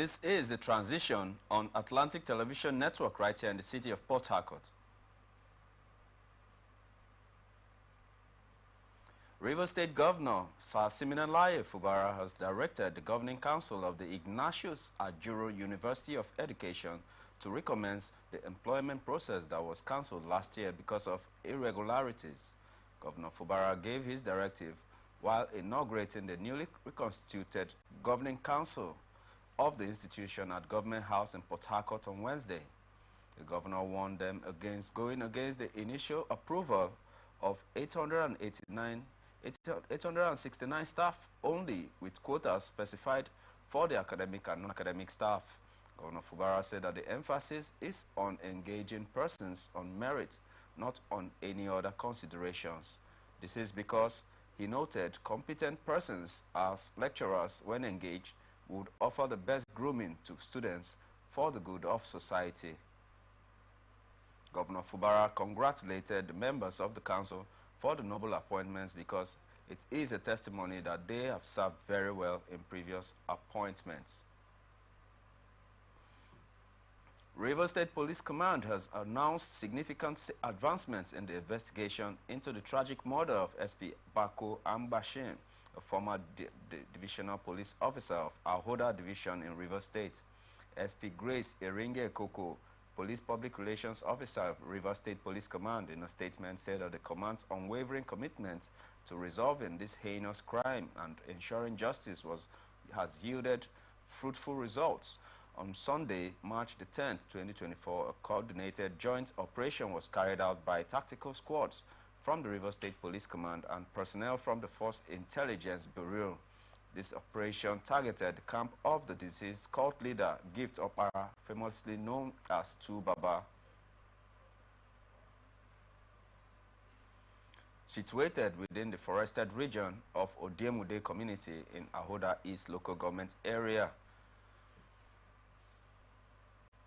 This is the transition on Atlantic Television Network right here in the city of Port Harcourt. Rivers State Governor Sir Siminalayi Fubara has directed the Governing Council of the Ignatius Ajuru University of Education to recommence the employment process that was cancelled last year because of irregularities. Governor Fubara gave his directive while inaugurating the newly reconstituted Governing Council of the institution at Government House in Port Harcourt on Wednesday. The governor warned them against going against the initial approval of 869 staff only, with quotas specified for the academic and non-academic staff. Governor Fubara said that the emphasis is on engaging persons on merit, not on any other considerations. This is because, he noted, competent persons as lecturers, when engaged, would offer the best grooming to students for the good of society. Governor Fubara congratulated the members of the council for the noble appointments because it is a testimony that they have served very well in previous appointments. Rivers State Police Command has announced significant advancements in the investigation into the tragic murder of SP Bako Ambashin, a former divisional police officer of Ahoda Division in Rivers State. SP Grace Eringe Koko, Police Public Relations Officer of Rivers State Police Command, in a statement said that the command's unwavering commitment to resolving this heinous crime and ensuring justice has yielded fruitful results. On Sunday, March the 10th, 2024, a coordinated joint operation was carried out by tactical squads from the Rivers State Police Command and personnel from the Force Intelligence Bureau. This operation targeted the camp of the deceased cult leader Gift Opara, famously known as Tu Baba. Situated within the forested region of Odiemude community in Ahoda East local government area.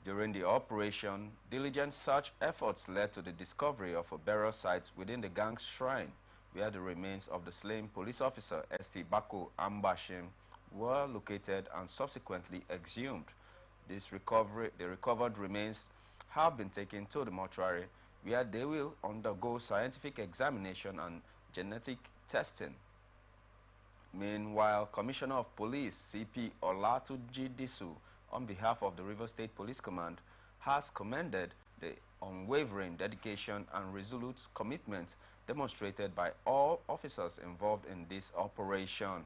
During the operation, diligent search efforts led to the discovery of a burial site within the gang's shrine, where the remains of the slain police officer SP Bako Ambashim were located and subsequently exhumed. The recovered remains have been taken to the mortuary, where they will undergo scientific examination and genetic testing. Meanwhile, Commissioner of Police CP Olatunji Disu, on behalf of the Rivers State Police Command, has commended the unwavering dedication and resolute commitment demonstrated by all officers involved in this operation.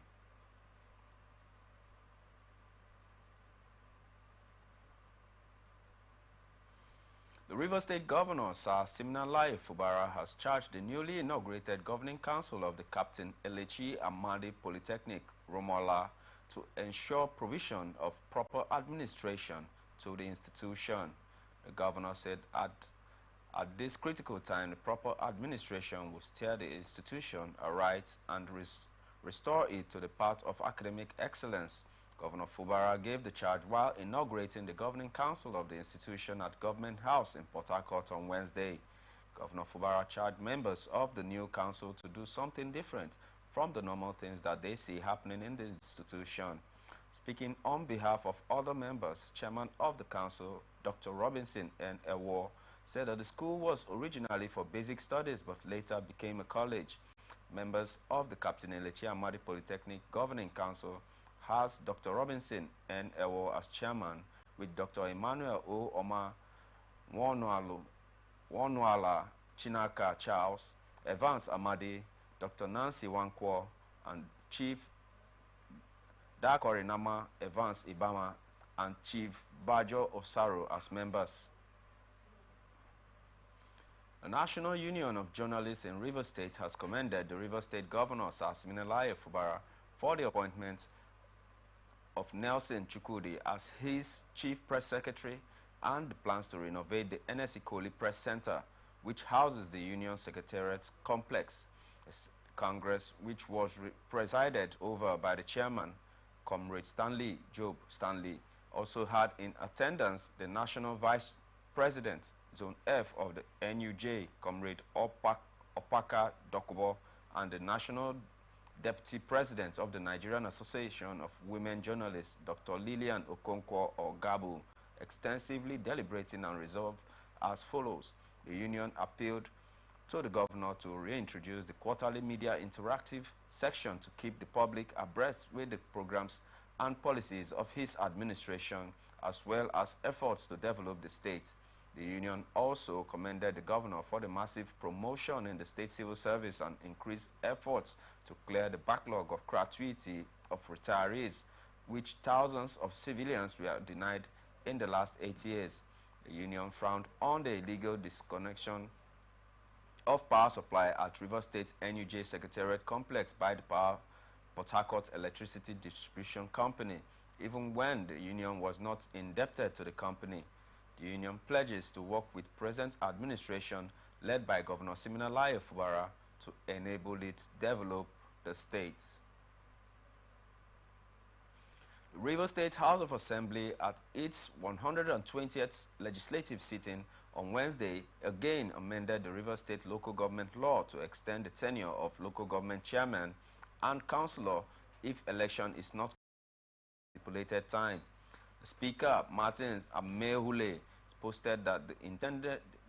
The Rivers State Governor, Sir Siminalayi Fubara, has charged the newly inaugurated Governing Council of the Captain Elechi Amadi Polytechnic, Romola, to ensure provision of proper administration to the institution. The governor said at this critical time, the proper administration will steer the institution aright and restore it to the path of academic excellence. Governor Fubara gave the charge while inaugurating the Governing Council of the institution at Government House in Port Harcourt on Wednesday. Governor Fubara charged members of the new council to do something different from the normal things that they see happening in the institution. Speaking on behalf of other members, Chairman of the Council, Dr. Robinson N. Ewo, said that the school was originally for basic studies but later became a college. Members of the Captain Elechi Amadi Polytechnic Governing Council has Dr. Robinson N. Ewo as chairman, with Dr. Emmanuel O. Oma Wonuala Chinaka Charles, Evans Amadi, Dr. Nancy Wankwo, and Chief Dakorinama Evans Ibama and Chief Bajo Osaro as members. The National Union of Journalists in Rivers State has commended the Rivers State Governor, Sir Siminalayi Fubara, for the appointment of Nelson Chukwudi as his Chief Press Secretary and the plans to renovate the NSC Koli Press Center, which houses the Union Secretariat Complex. Congress, which was presided over by the chairman, Comrade Stanley Job Stanley, also had in attendance the National Vice President, Zone F of the NUJ, Comrade Opaka Dokubo, and the National Deputy President of the Nigerian Association of Women Journalists, Dr. Lillian Okonkwo Gabu, extensively deliberating and resolved as follows. The union appealed to the governor to reintroduce the quarterly media interactive section to keep the public abreast with the programs and policies of his administration, as well as efforts to develop the state. The union also commended the governor for the massive promotion in the state civil service and increased efforts to clear the backlog of gratuity of retirees, which thousands of civilians were denied in the last 8 years. The union frowned on the illegal disconnection of power supply at River State NUJ Secretariat Complex by the Port Harcourt Electricity Distribution Company, even when the union was not indebted to the company. The union pledges to work with present administration led by Governor Siminalayi Fubara to enable it to develop the states. The River State House of Assembly at its 120th legislative sitting on Wednesday again amended the River State local government law to extend the tenure of local government chairman and councillor if election is not stipulated time. The Speaker, Martins Amehule, posted that the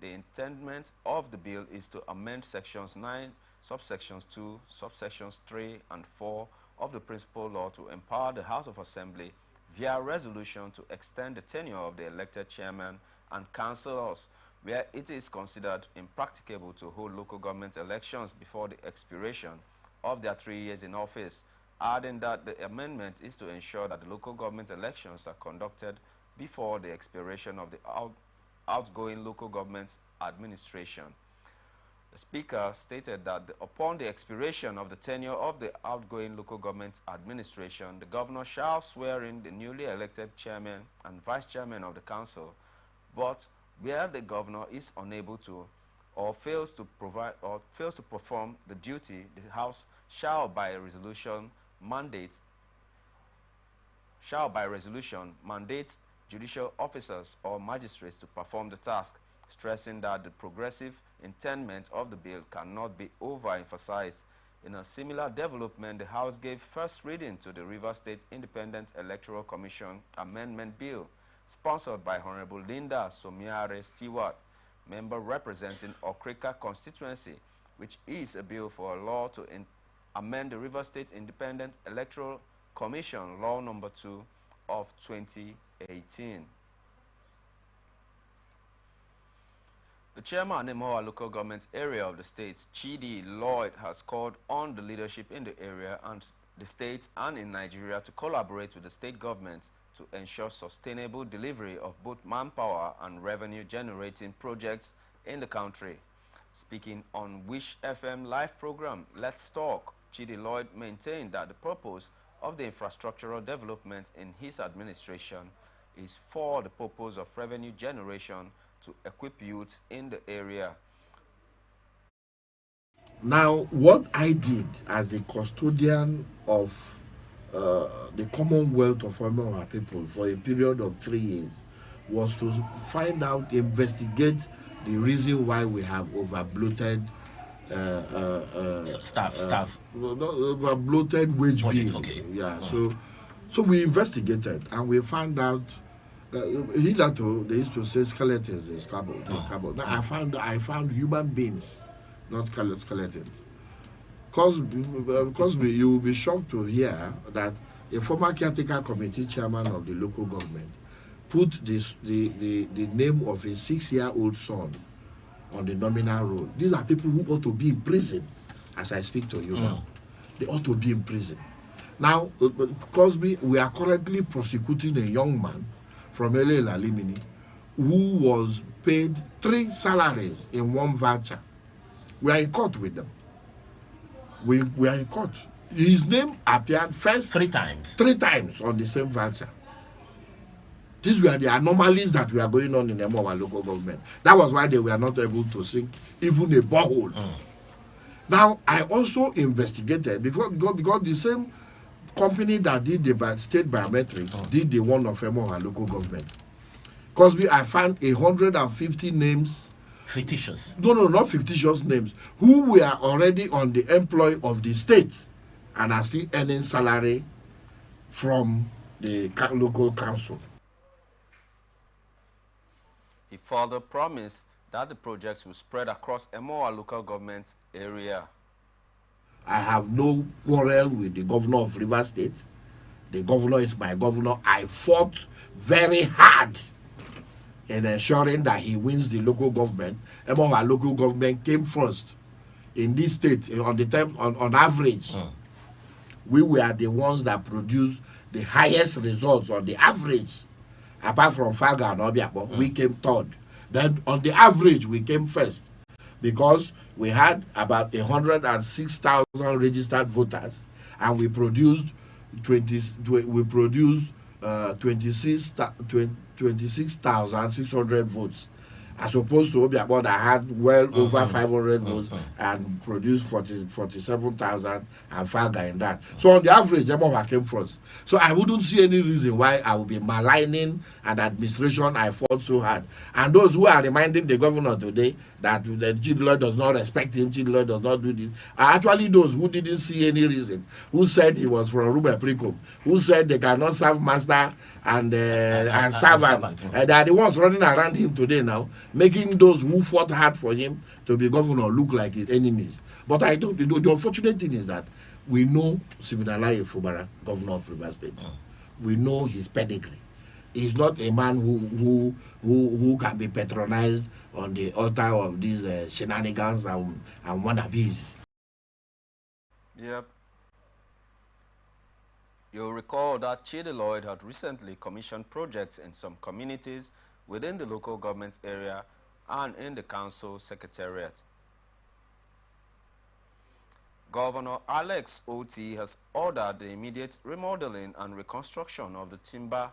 intendment of the bill is to amend sections 9, subsections 2, subsections 3 and 4 of the principal law to empower the House of Assembly via resolution to extend the tenure of the elected chairman and councillors where it is considered impracticable to hold local government elections before the expiration of their 3 years in office, adding that the amendment is to ensure that the local government elections are conducted before the expiration of the outgoing local government administration. The Speaker stated that upon the expiration of the tenure of the outgoing local government administration, the governor shall swear in the newly elected chairman and vice chairman of the council, but where the governor is unable to or fails to perform the duty, the House shall by resolution mandate judicial officers or magistrates to perform the task, stressing that the progressive intendment of the bill cannot be overemphasized. In a similar development, the House gave first reading to the River State Independent Electoral Commission Amendment Bill, sponsored by Honorable Linda Somiare Stewart, member representing Okrika constituency, which is a bill for a law to amend the River State Independent Electoral Commission Law Number 2 of 2018. The chairman in Emowa local government area of the state, Chidi Lloyd, has called on the leadership in the area and the state and in Nigeria to collaborate with the state government to ensure sustainable delivery of both manpower and revenue-generating projects in the country. Speaking on Wish FM live program, Let's Talk, Chidi Lloyd maintained that the purpose of the infrastructural development in his administration is for the purpose of revenue generation to equip youths in the area. Now, what I did as the custodian of the Commonwealth of our people for a period of 3 years was to find out, investigate the reason why we have over-bloated over-bloated wage bill. Okay. Yeah, so we investigated and we found out hitherto they used to say skeletons in cupboard. Now I found human beings, not skeletons. Because you will be shocked to hear that a former caretaker committee chairman of the local government put the name of a 6-year-old son on the nominal roll. These are people who ought to be in prison as I speak to you now. They ought to be in prison. Now, because we are currently prosecuting a young man from LA Lalimini who was paid 3 salaries in one voucher. We are in court with them. We are in court. His name appeared first 3 times. 3 times on the same voucher. These were the anomalies that were going on in Emowa local government. That was why they were not able to sink even a borehole. Now, I also investigated because the same company that did the state biometrics did the one of Emowa local government. Because I found 150 names. Fictitious? No, not fictitious names. Who were already on the employ of the state and are still earning salary from the local council. He further promised that the projects will spread across Emoa local government area. I have no quarrel with the governor of Rivers State. The governor is my governor. I fought very hard in ensuring that he wins the local government. Emoa local government came first in this state on the time on average. We were the ones that produced the highest results on the average. Apart from Faga and Obiakpo, we came third. Then on the average, we came first because we had about 106,000 registered voters, and we produced 26,600 votes, as opposed to Obiakpo that had well over 500 votes and produced 47,000 and Faga in that. So on the average, Emoha came first. So I wouldn't see any reason why I would be maligning an administration I fought so hard. And those who are reminding the governor today that the Chidlo does not respect him, Chidlo does not do this, are actually those who didn't see any reason, who said he was from Ruben Precom, who said they cannot serve master and servant. They are the ones running around him today now, making those who fought hard for him to be governor look like his enemies. But I don't. The unfortunate thing is that we know Siminalayi Fubara, governor of Rivers State. We know his pedigree. He's not a man who can be patronized on the altar of these shenanigans and wannabes. Yep. You'll recall that Chidi Lloyd had recently commissioned projects in some communities within the local government area and in the council secretariat. Governor Alex Oti has ordered the immediate remodeling and reconstruction of the timber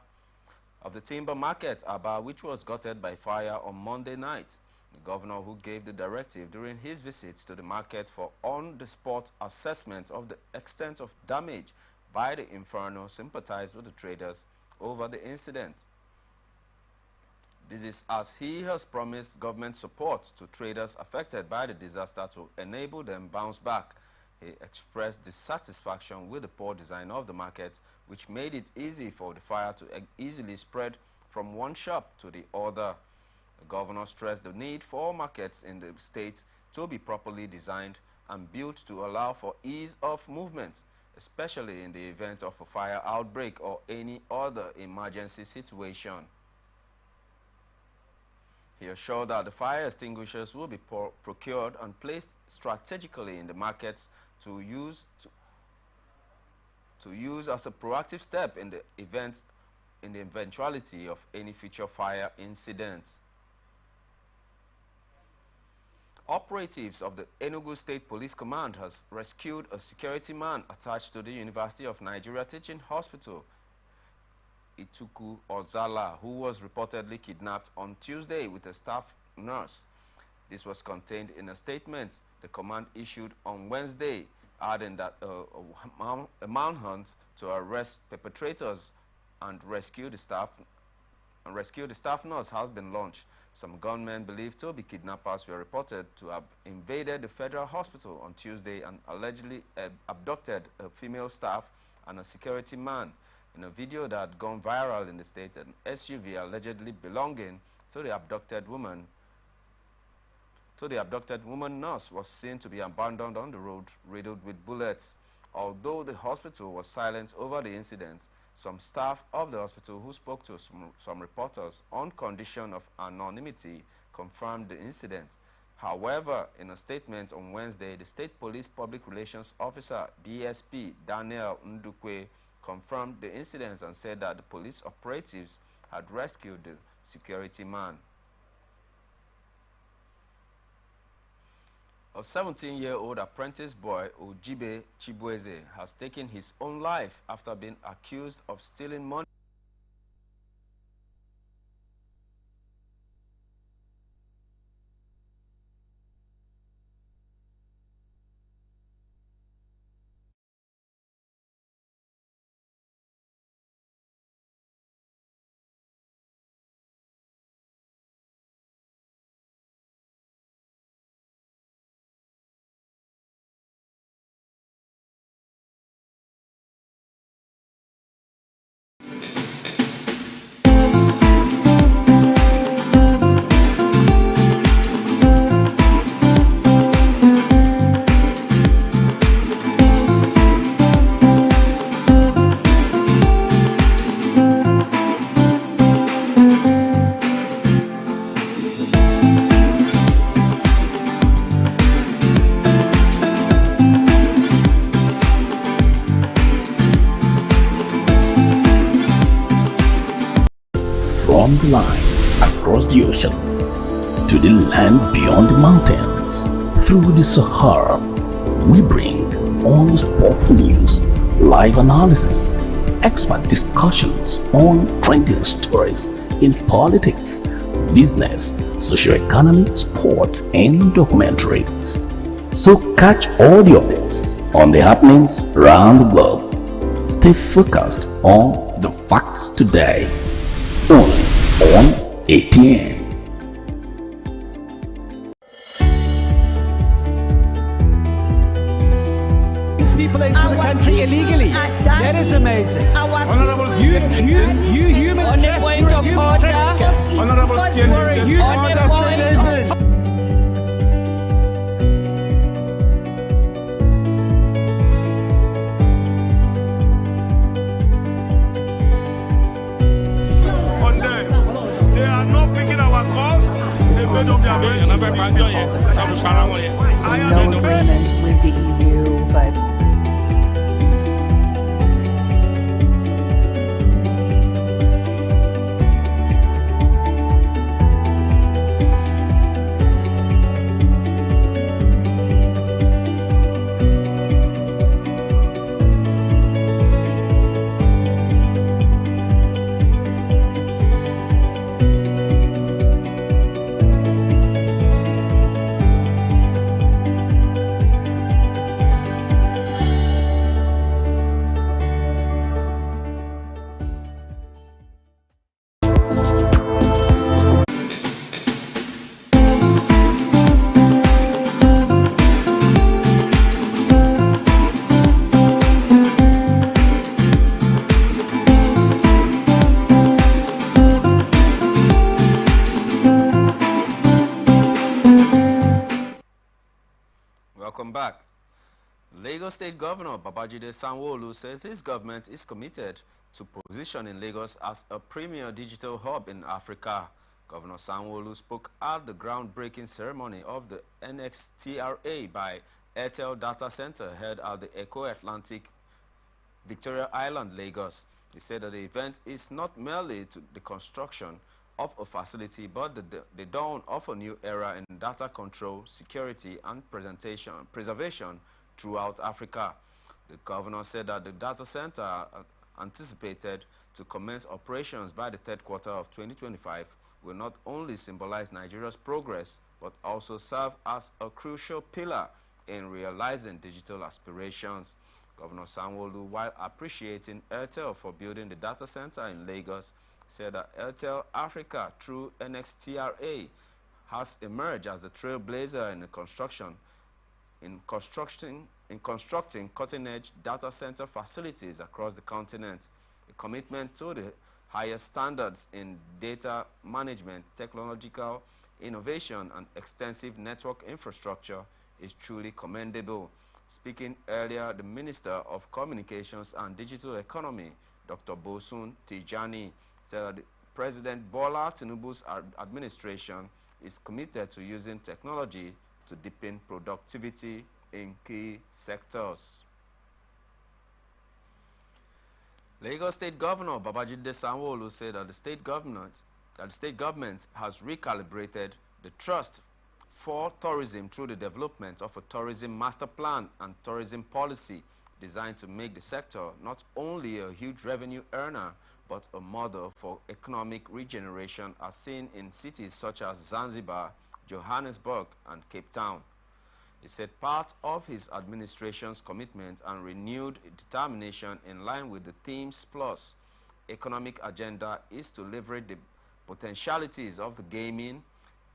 market Aba, which was gutted by fire on Monday night. The governor, who gave the directive during his visits to the market for on-the-spot assessment of the extent of damage by the inferno, sympathized with the traders over the incident. This is as he has promised government support to traders affected by the disaster to enable them bounce back. He expressed dissatisfaction with the poor design of the market, which made it easy for the fire to easily spread from one shop to the other. The governor stressed the need for markets in the state to be properly designed and built to allow for ease of movement, especially in the event of a fire outbreak or any other emergency situation. He assured that the fire extinguishers will be procured and placed strategically in the markets to use as a proactive step in the eventuality of any future fire incident. Operatives of the Enugu State Police Command has rescued a security man attached to the University of Nigeria Teaching Hospital, Ituku Ozala, who was reportedly kidnapped on Tuesday with a staff nurse. This was contained in a statement the command issued on Wednesday, adding that a manhunt to arrest perpetrators and rescue the staff nurse has been launched. Some gunmen believed to be kidnappers were reported to have invaded the federal hospital on Tuesday and allegedly abducted a female staff and a security man. In a video that had gone viral in the state, an SUV allegedly belonging to the abducted woman nurse was seen to be abandoned on the road, riddled with bullets. Although the hospital was silent over the incident, some staff of the hospital who spoke to some reporters on condition of anonymity confirmed the incident. However, in a statement on Wednesday, the State Police Public Relations Officer, DSP Daniel Ndukwe, confirmed the incidents and said that the police operatives had rescued the security man. A 17-year-old apprentice boy, Ojibe Chibueze, has taken his own life after being accused of stealing money from the line across the ocean to the land beyond the mountains. Through the Sahara, we bring on-spot news, live analysis, expert discussions on trending stories in politics, business, socio-economy, sports, and documentaries. So catch all the updates on the happenings around the globe. Stay focused on the fact today, only on ATN. People into the country illegally. That is amazing. Honorable You human On the point of order. Honorable they are not picking our calls. They made up their minds. So no agreement with the EU, but Welcome back. Lagos State Governor Babajide Sanwo-Olu says his government is committed to positioning Lagos as a premier digital hub in Africa. Governor Sanwo-Olu spoke at the groundbreaking ceremony of the NXTRA by Airtel Data Center held at the Eco Atlantic, Victoria Island, Lagos. He said that the event is not merely the construction of a facility, but the dawn of a new era in data control, security, and preservation throughout Africa. The governor said that the data center anticipated to commence operations by the third quarter of 2025 will not only symbolize Nigeria's progress, but also serve as a crucial pillar in realizing digital aspirations. Governor Sanwo-Olu, while appreciating Airtel for building the data center in Lagos, said that Airtel Africa, through NXTRA, has emerged as a trailblazer in constructing cutting-edge data center facilities across the continent. A commitment to the highest standards in data management, technological innovation, and extensive network infrastructure is truly commendable. Speaking earlier, the Minister of Communications and Digital Economy, Dr. Bosun Tijani, said that President Bola Tinubu's administration is committed to using technology to deepen productivity in key sectors. Lagos State Governor Babajide Sanwo-Olu said that the state government has recalibrated the trust for tourism through the development of a tourism master plan and tourism policy designed to make the sector not only a huge revenue earner, but a model for economic regeneration as seen in cities such as Zanzibar, Johannesburg, and Cape Town. He said part of his administration's commitment and renewed determination in line with the Themes Plus economic agenda is to leverage the potentialities of the gaming,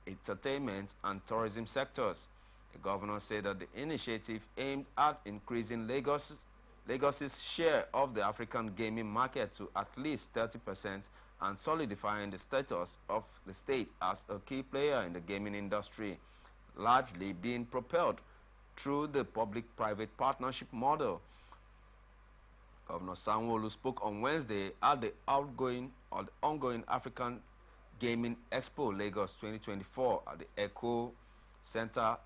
entertainment, and tourism sectors. The governor said that the initiative aimed at increasing Lagos's share of the African gaming market to at least 30% and solidifying the status of the state as a key player in the gaming industry, largely being propelled through the public-private partnership model. Governor Sanwo-Olu spoke on Wednesday at the ongoing African Gaming Expo Lagos 2024 at the Eco Center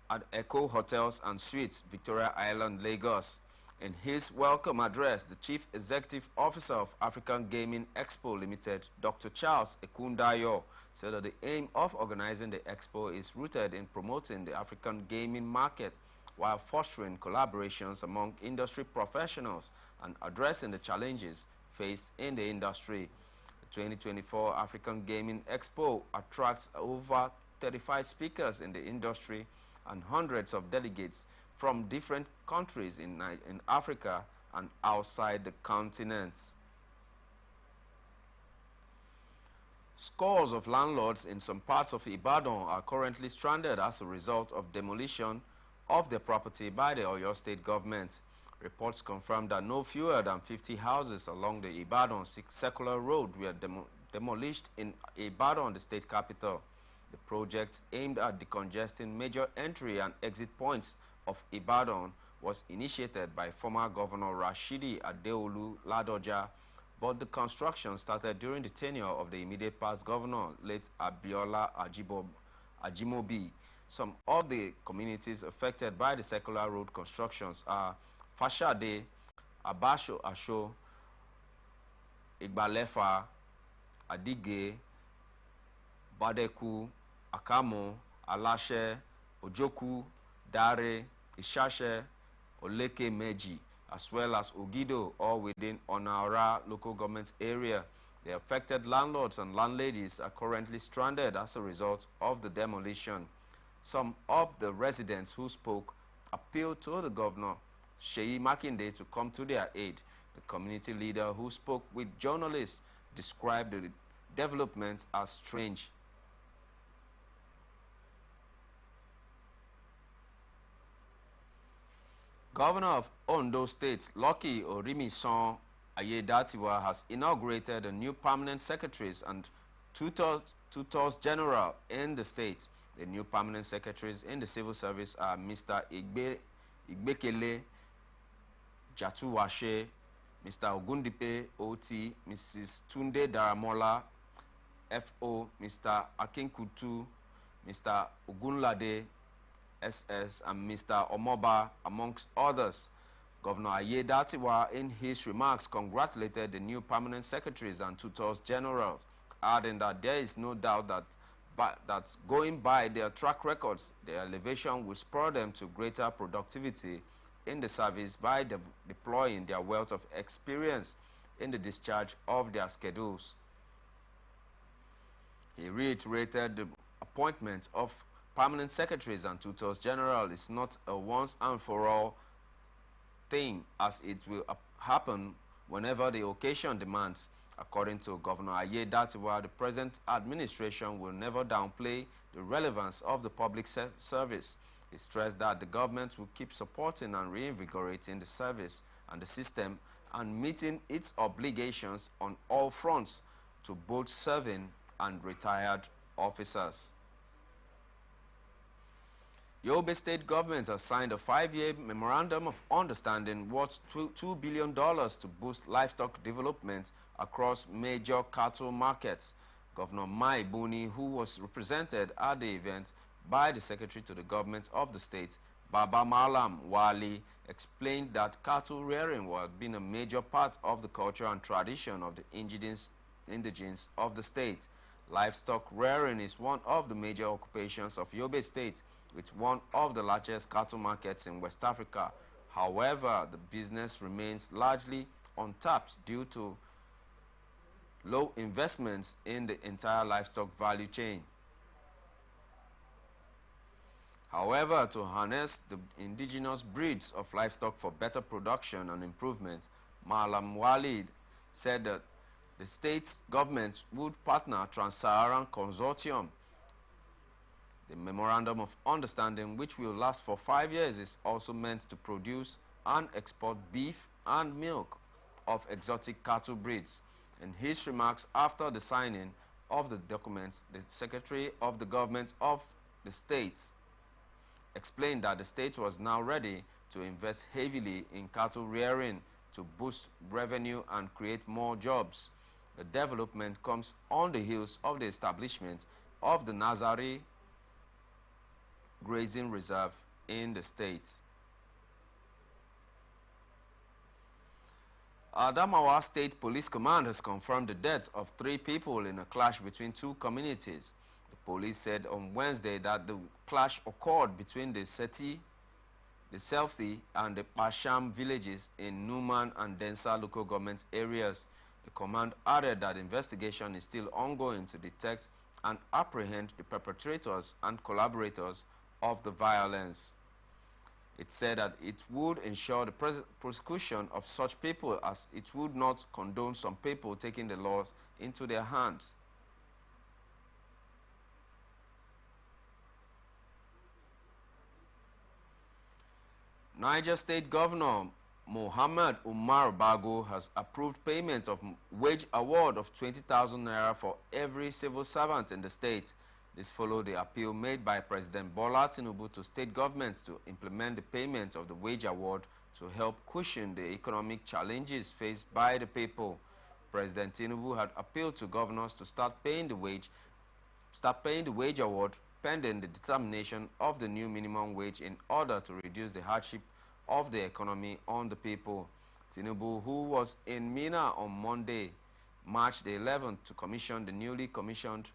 at Eco Hotels and Suites, Victoria Island, Lagos. In his welcome address, the Chief Executive Officer of African Gaming Expo Limited, Dr. Charles Ekundayo, said that the aim of organizing the expo is rooted in promoting the African gaming market while fostering collaborations among industry professionals and addressing the challenges faced in the industry. The 2024 African Gaming Expo attracts over 35 speakers in the industry and hundreds of delegates from different countries in Africa and outside the continent. Scores of landlords in some parts of Ibadan are currently stranded as a result of demolition of their property by the Oyo State government. Reports confirm that no fewer than 50 houses along the Ibadan Circular Road were demolished in Ibadan, the state capital. The project, aimed at decongesting major entry and exit points of Ibadan, was initiated by former Governor Rashidi Adeolu Ladoja, but the construction started during the tenure of the immediate past governor, late Abiola Ajimobi. Some of the communities affected by the Circular Road constructions are Fashade, Abasho Asho, Igbalefa, Adige, Badeku, Akamo, Alashe, Ojoku, Dare, Ishashe, Oleke Meji, as well as Ogido, all within Onaora local government area. The affected landlords and landladies are currently stranded as a result of the demolition. Some of the residents who spoke appealed to the governor, Sheyi Makinde, to come to their aid. The community leader who spoke with journalists described the developments as strange. Governor of Ondo State, Lucky Orimisan Ayedatiwa, has inaugurated the new permanent secretaries and tutors general in the state. The new permanent secretaries in the civil service are Mr. Igbekele Jatuwashe, Mr. Ogundipe OT, Mrs. Tunde Daramola FO, Mr. Akinkutu, Mr. Ogunlade SS, and Mr. Omoba, amongst others. Governor Ayedatiwa, in his remarks, congratulated the new permanent secretaries and tutors generals, adding that there is no doubt that going by their track records, their elevation will spur them to greater productivity in the service by deploying their wealth of experience in the discharge of their schedules. He reiterated the appointment of permanent secretaries and tutors general is not a once and for all thing, as it will happen whenever the occasion demands. According to Governor Ayedatiwa, the present administration will never downplay the relevance of the public service. He stressed that the government will keep supporting and reinvigorating the service and the system and meeting its obligations on all fronts to both serving and retired officers. Yobe State government has signed a 5-year memorandum of understanding worth $2 billion to boost livestock development across major cattle markets. Governor Mai Buni, who was represented at the event by the Secretary to the Government of the state, Baba Malam Wali, explained that cattle rearing had been a major part of the culture and tradition of the indigenes of the state. Livestock rearing is one of the major occupations of Yobe State, with one of the largest cattle markets in West Africa. However, the business remains largely untapped due to low investments in the entire livestock value chain. However, to harness the indigenous breeds of livestock for better production and improvement, Malam Walid said that the state government would partner Trans-Saharan Consortium. The Memorandum of Understanding, which will last for 5 years, is also meant to produce and export beef and milk of exotic cattle breeds. In his remarks after the signing of the documents, the Secretary of the Government of the States explained that the state was now ready to invest heavily in cattle rearing to boost revenue and create more jobs. The development comes on the heels of the establishment of the Nazari Grazing Reserve in the state. Adamawa State Police Command has confirmed the death of 3 people in a clash between 2 communities. The police said on Wednesday that the clash occurred between the Selfie and the Pasham villages in Numan and Densa local government areas. The command added that investigation is still ongoing to detect and apprehend the perpetrators and collaborators of the violence. It said that it would ensure the prosecution of such people, as it would not condone some people taking the laws into their hands. Niger State Governor Mohammed Umar Bago has approved payment of wage award of 20,000 naira for every civil servant in the state. This followed the appeal made by President Bola Tinubu to state governments to implement the payment of the wage award to help cushion the economic challenges faced by the people. President Tinubu had appealed to governors to start paying the wage award pending the determination of the new minimum wage in order to reduce the hardship of the economy on the people. Tinubu, who was in Mina on Monday, March the 11th, to commission the newly commissioned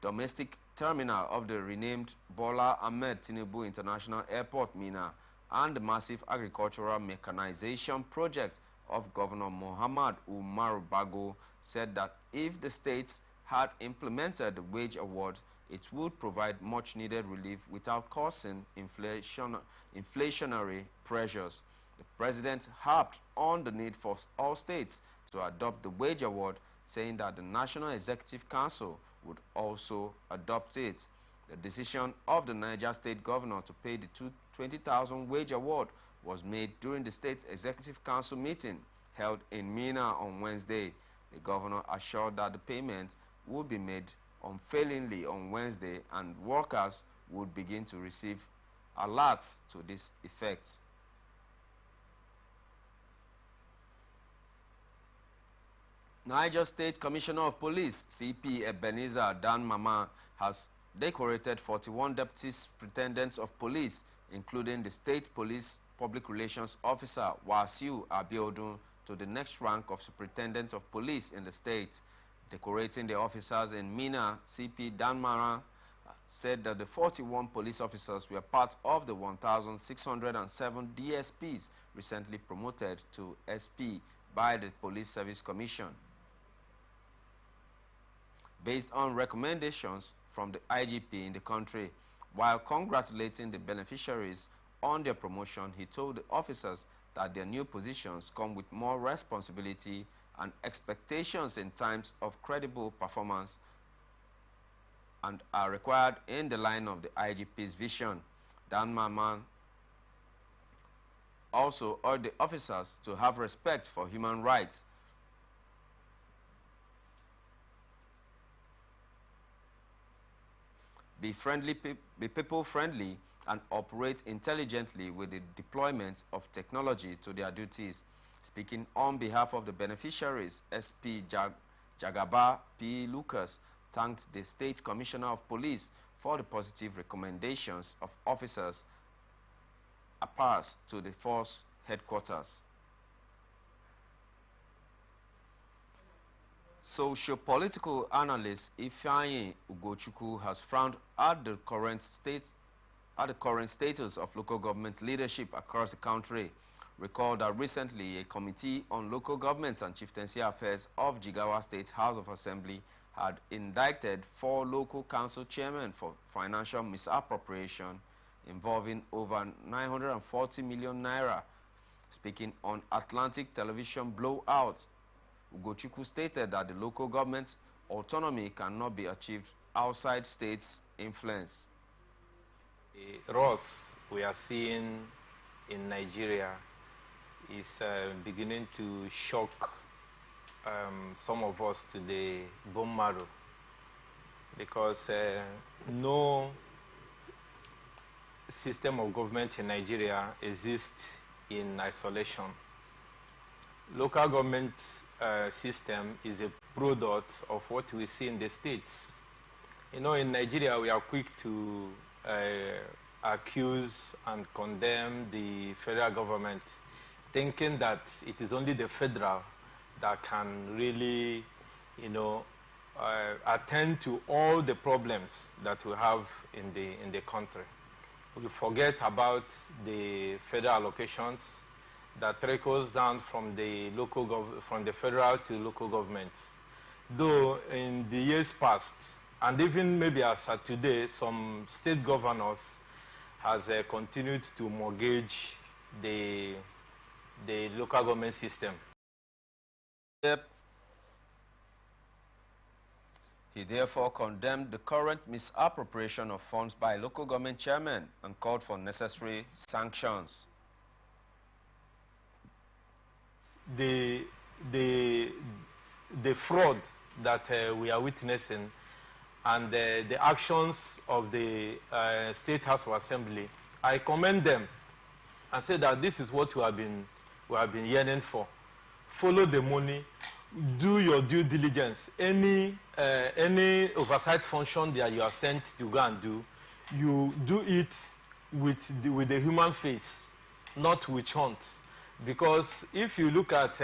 domestic terminal of the renamed Bola Ahmed Tinubu International Airport, Mina, and the massive agricultural mechanization project of Governor Muhammad Umar Bago, said that if the states had implemented the wage award, it would provide much-needed relief without causing inflationary pressures. The president harped on the need for all states to adopt the wage award, saying that the National Executive Council would also adopt it. The decision of the Niger State Governor to pay the 20,000 wage award was made during the state's Executive Council meeting held in Mina on Wednesday. The governor assured that the payment would be made unfailingly on Wednesday and workers would begin to receive alerts to this effect. Niger State Commissioner of Police, CP Ebenezer Dan Mama, has decorated 41 deputy superintendents of police, including the state police public relations officer Wasiu Abiodun, to the next rank of superintendent of police in the state. Decorating the officers in Mina, CP Dan Mama said that the 41 police officers were part of the 1,607 DSPs recently promoted to SP by the Police Service Commission. Based on recommendations from the IGP in the country, while congratulating the beneficiaries on their promotion, he told the officers that their new positions come with more responsibility and expectations in times of credible performance and are required in the line of the IGP's vision. Dan Maman also urged the officers to have respect for human rights, be people-friendly, and operate intelligently with the deployment of technology to their duties. Speaking on behalf of the beneficiaries, SP Jagaba P. Lucas thanked the State Commissioner of Police for the positive recommendations of officers APAS to the force headquarters. Socio-political analyst Ifeanyi Ugochukwu has frowned at the current status of local government leadership across the country. Recall that recently a committee on local governments and chieftaincy affairs of Jigawa State House of Assembly had indicted 4 local council chairmen for financial misappropriation involving over 940 million naira. Speaking on Atlantic Television Blowout, Ugochukwu stated that the local government's autonomy cannot be achieved outside states' influence. The wrath we are seeing in Nigeria is beginning to shock some of us to the bone marrow, because no system of government in Nigeria exists in isolation. Local government system is a product of what we see in the states. You know, in Nigeria, we are quick to accuse and condemn the federal government, thinking that it is only the federal that can really, attend to all the problems that we have in the country. We forget about the federal allocations that trickles down from the federal to local governments. Though in the years past, and even maybe as of today, some state governors has continued to mortgage the local government system. Yep. He therefore condemned the current misappropriation of funds by local government chairmen and called for necessary sanctions. The fraud that we are witnessing and the actions of the State House of Assembly, I commend them and say that this is what we have been yearning for. Follow the money, do your due diligence. Any oversight function that you are sent to go and do, you do it with the human face, not witch hunt. Because if you look at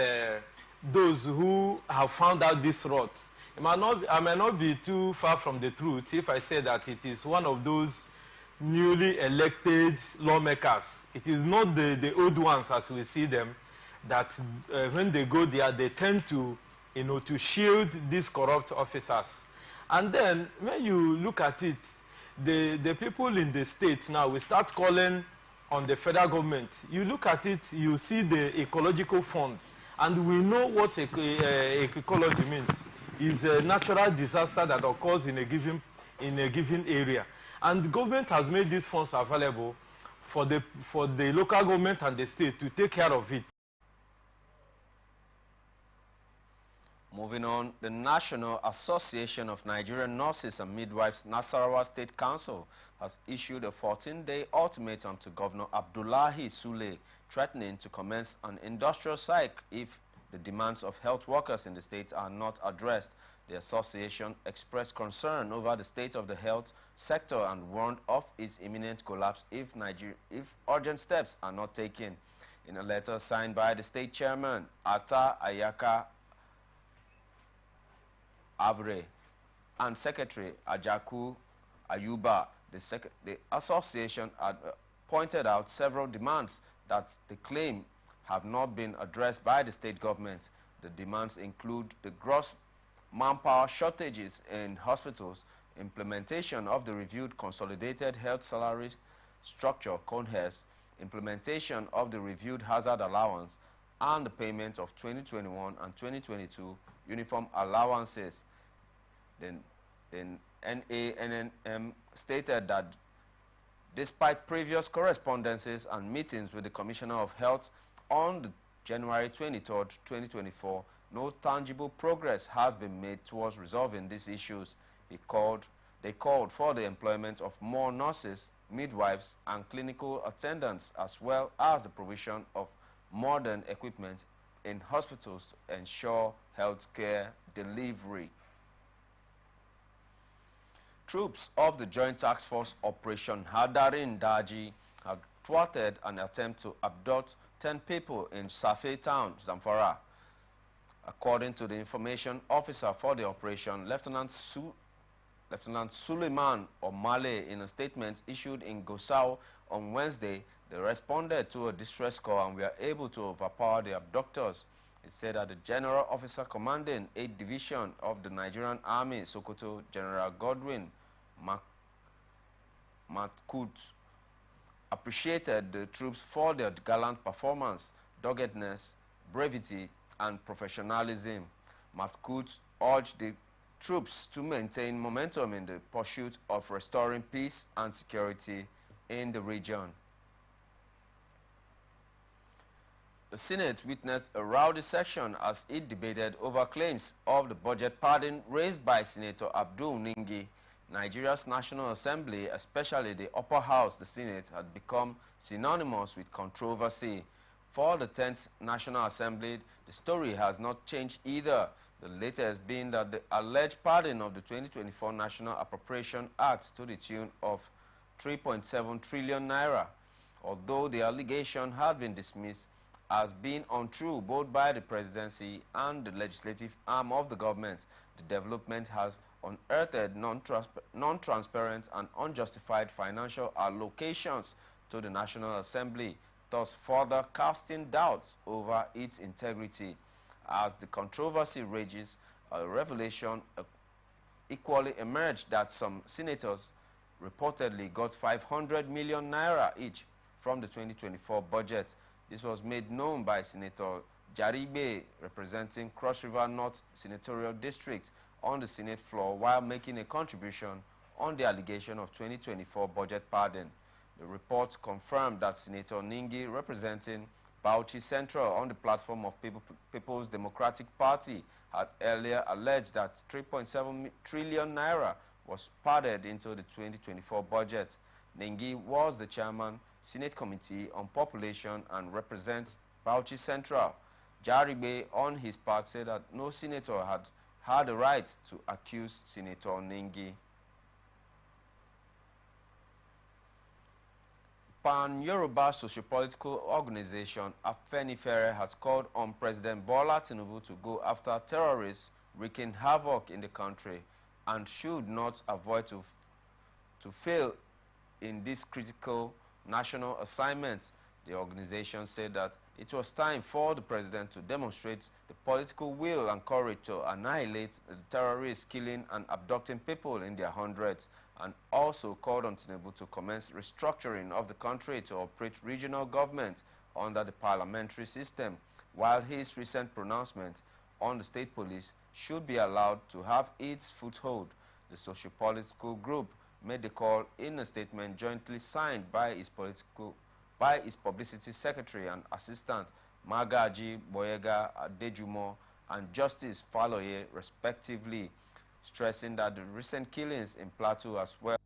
those who have found out this rot, I may not be too far from the truth if I say that it is one of those newly elected lawmakers. It is not the old ones as we see them, that when they go there, they tend to, to shield these corrupt officers. And then when you look at it, the people in the states now, we start calling on the federal government. You look at it, you see the ecological fund, and we know what ecology means. It's a natural disaster that occurs in a given area, and the government has made these funds available for the local government and the state to take care of it. Moving on, the National Association of Nigerian Nurses and Midwives, Nasarawa State Council, has issued a 14-day ultimatum to Governor Abdullahi Sule, threatening to commence an industrial strike if the demands of health workers in the state are not addressed. The association expressed concern over the state of the health sector and warned of its imminent collapse if urgent steps are not taken. In a letter signed by the state chairman, Atta Ayaka Avre, and Secretary Ajaku Ayuba, the association had pointed out several demands that they claim have not been addressed by the state government. The demands include the gross manpower shortages in hospitals, implementation of the reviewed Consolidated Health Salary Structure, CONHES, implementation of the reviewed hazard allowance, and the payment of 2021 and 2022 uniform allowances. Then NANNM stated that despite previous correspondences and meetings with the Commissioner of Health on January 23, 2024, no tangible progress has been made towards resolving these issues. They called for the employment of more nurses, midwives, and clinical attendants, as well as the provision of modern equipment in hospitals to ensure health care delivery. Troops of the Joint Task Force Operation Hadarin Daji have thwarted an attempt to abduct 10 people in Safe Town, Zamfara. According to the information officer for the operation, Lieutenant Suleiman Omale, in a statement issued in Gusau on Wednesday, they responded to a distress call and were able to overpower the abductors. It said that the General Officer commanding 8th Division of the Nigerian Army, Sokoto, General Godwin Matkut, appreciated the troops for their gallant performance, doggedness, brevity, and professionalism. Matkut urged the troops to maintain momentum in the pursuit of restoring peace and security in the region. The Senate witnessed a rowdy session as it debated over claims of the budget pardon raised by Senator Abdul Ningi. Nigeria's National Assembly, especially the upper house, the Senate, had become synonymous with controversy. For the 10th National Assembly, the story has not changed either, the latest being that the alleged pardon of the 2024 National Appropriation Act to the tune of 3.7 trillion naira. Although the allegation had been dismissed as being untrue both by the presidency and the legislative arm of the government. The development has unearthed non-transparent and unjustified financial allocations to the National Assembly, thus further casting doubts over its integrity. As the controversy rages, a revelation equally emerged that some senators reportedly got 500 million naira each from the 2024 budget. This was made known by Senator Jaribe, representing Cross River North Senatorial District, on the Senate floor while making a contribution on the allegation of 2024 budget pardon. The report confirmed that Senator Ningi, representing Bauchi Central on the platform of People's Democratic Party, had earlier alleged that 3.7 trillion naira was padded into the 2024 budget. Ningi was the chairman, Senate Committee on Population, and represents Bauchi Central. Jaribe, on his part, said that no senator had the right to accuse Senator Ningi. Pan-Yoruba sociopolitical organization Afenifere has called on President Bola Tinubu to go after terrorists wreaking havoc in the country and should not avoid to fail in this critical national assignment. The organization said that it was time for the president to demonstrate the political will and courage to annihilate the terrorists killing and abducting people in their hundreds, and also called on Tinubu to commence restructuring of the country to operate regional government under the parliamentary system, while his recent pronouncement on the state police should be allowed to have its foothold. The socio-political group made the call in a statement jointly signed by its publicity secretary and assistant Magaji Boyega Adejumo and Justice Faloye, respectively, stressing that the recent killings in Plateau as well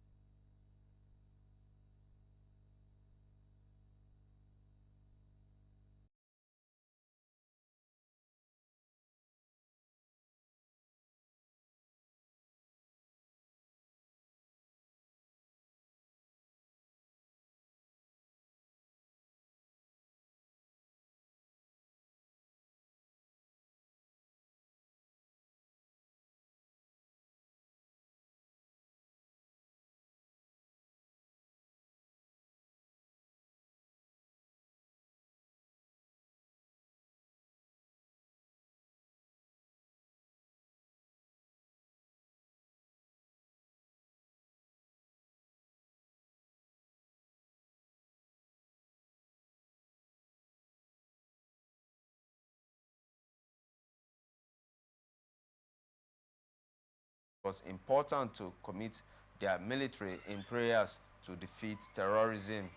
was important to commit their military in prayers to defeat terrorism.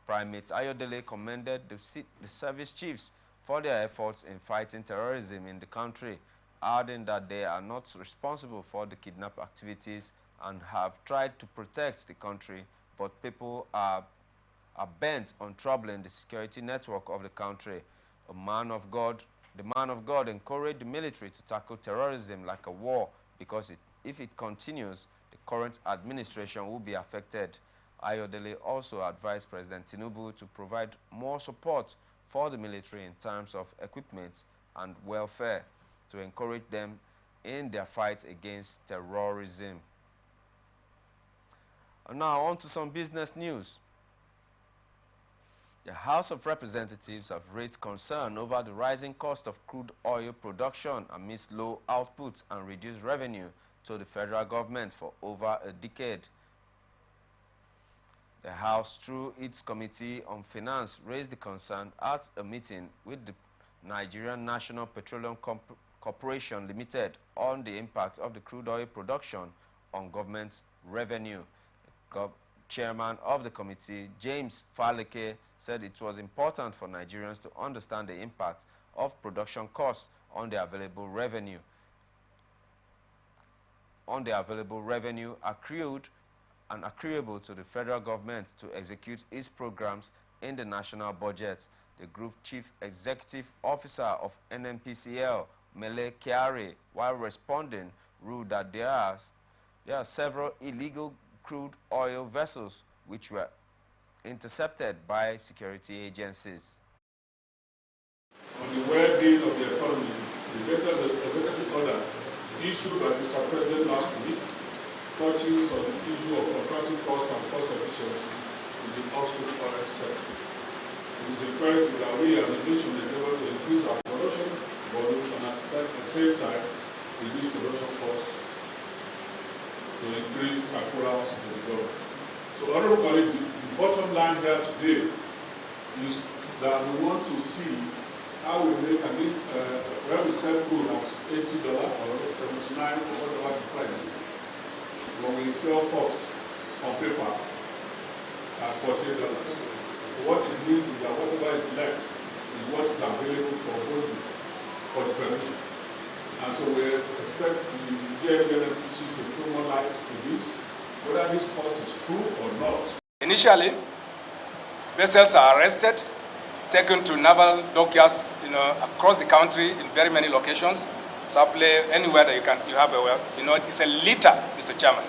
Primate Ayodele commended the service chiefs for their efforts in fighting terrorism in the country, adding that they are not responsible for the kidnap activities and have tried to protect the country, but people are bent on troubling the security network of the country. The man of God encouraged the military to tackle terrorism like a war because if it continues, the current administration will be affected. Ayodele also advised President Tinubu to provide more support for the military in terms of equipment and welfare to encourage them in their fight against terrorism. And now on to some business news. The House of Representatives have raised concern over the rising cost of crude oil production amidst low output and reduced revenue to the federal government for over a decade. The House, through its Committee on Finance, raised the concern at a meeting with the Nigerian National Petroleum Corporation Limited on the impact of the crude oil production on government revenue. The chairman of the committee, James Faleke, said it was important for Nigerians to understand the impact of production costs on the available revenue accrued and accruable to the federal government to execute its programs in the national budget. The group chief executive officer of NNPCL, Mele Kiare, while responding, ruled that there are several illegal crude oil vessels which were intercepted by security agencies. the well-being of the economy, the latest executive order issued by Mr. President last week touches on the issue of contracting cost and cost efficiency in the upstream oil sector. It is imperative that we as a nation endeavor to increase our production volumes and at the same time reduce production costs to increase accruals to the government. So, honorable colleagues, the bottom line here today is that we want to see how we make when we sell crude at $80 or $79 or whatever the price is, when we incur costs on paper at $48. So what it means is that whatever is left is what is available for the permission. And so we expect the GNPC to throw more light to this, whether this cost is true or not. Initially, vessels are arrested, taken to naval dockyards, across the country in very many locations. Supply anywhere that you have a well. It's a litter, Mr. Chairman,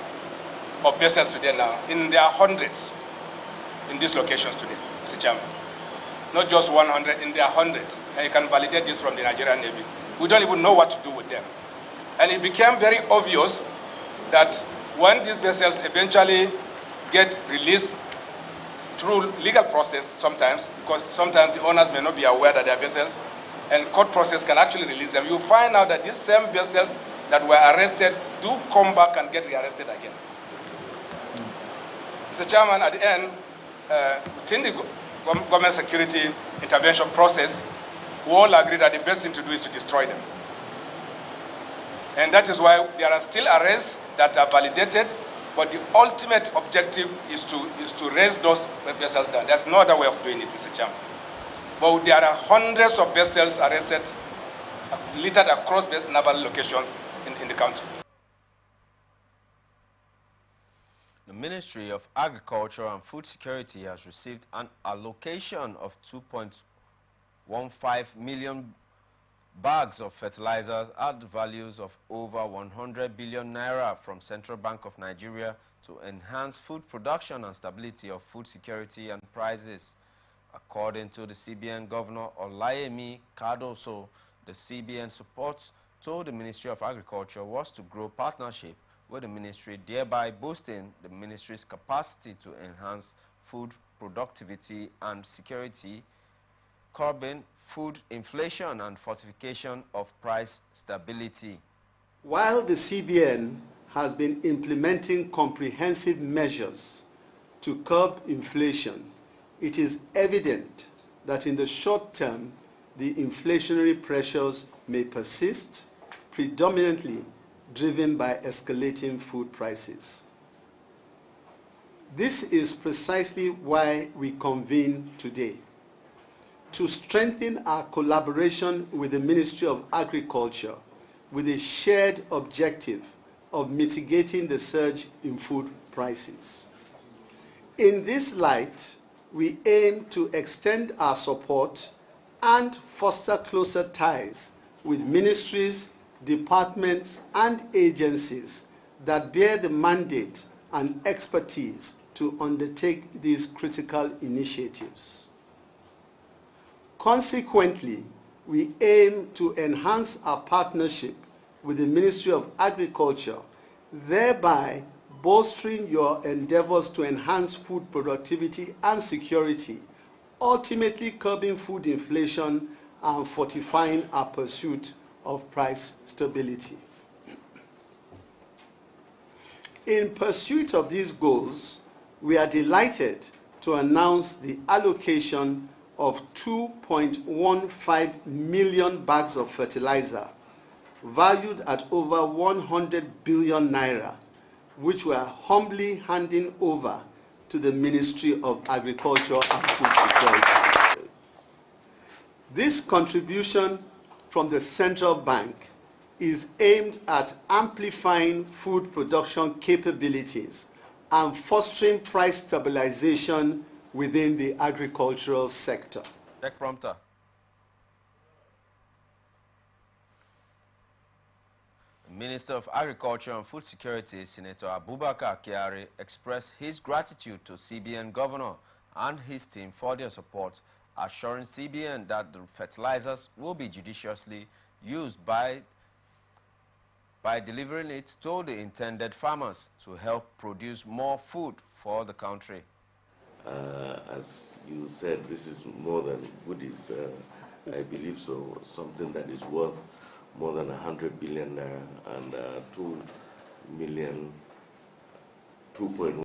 of vessels today now. There are hundreds in these locations today, Mr. Chairman. Not just 100, there are hundreds. And you can validate this from the Nigerian Navy. We don't even know what to do with them. And it became very obvious that when these vessels eventually get released through legal process sometimes, because sometimes the owners may not be aware that they are vessels, and court process can actually release them, you find out that these same vessels that were arrested do come back and get rearrested again. Mr. Chairman, at the end, within the government security intervention process, we all agree that the best thing to do is to destroy them. And that is why there are still arrests that are validated, but the ultimate objective is to raise those vessels down. There's no other way of doing it, Mr. Chairman. But there are hundreds of vessels arrested, littered across naval locations in the country. The Ministry of Agriculture and Food Security has received an allocation of 2.15 million bags of fertilizers at values of over 100 billion naira from Central Bank of Nigeria to enhance food production and stability of food security and prices. According to the CBN Governor Olayemi Cardoso, the CBN support told the Ministry of Agriculture was to grow partnership with the ministry, thereby boosting the ministry's capacity to enhance food productivity and security, curbing food inflation and fortification of price stability. While the CBN has been implementing comprehensive measures to curb inflation, it is evident that in the short term, the inflationary pressures may persist, predominantly driven by escalating food prices. This is precisely why we convene today, to strengthen our collaboration with the Ministry of Agriculture with a shared objective of mitigating the surge in food prices. In this light, we aim to extend our support and foster closer ties with ministries, departments, and agencies that bear the mandate and expertise to undertake these critical initiatives. Consequently, we aim to enhance our partnership with the Ministry of Agriculture, thereby bolstering your endeavors to enhance food productivity and security, ultimately curbing food inflation and fortifying our pursuit of price stability. In pursuit of these goals, we are delighted to announce the allocation of 2.15 million bags of fertilizer, valued at over 100 billion naira, which we are humbly handing over to the Ministry of Agriculture and Food Security. This contribution from the Central Bank is aimed at amplifying food production capabilities and fostering price stabilization within the agricultural sector. Check prompter. The Minister of Agriculture and Food Security, Senator Abubakar Kyari, expressed his gratitude to CBN Governor and his team for their support assuring CBN that the fertilizers will be judiciously used by delivering it to the intended farmers to help produce more food for the country. As you said, this is more than goodies. I believe so. Something that is worth more than 100 billion naira and 2.1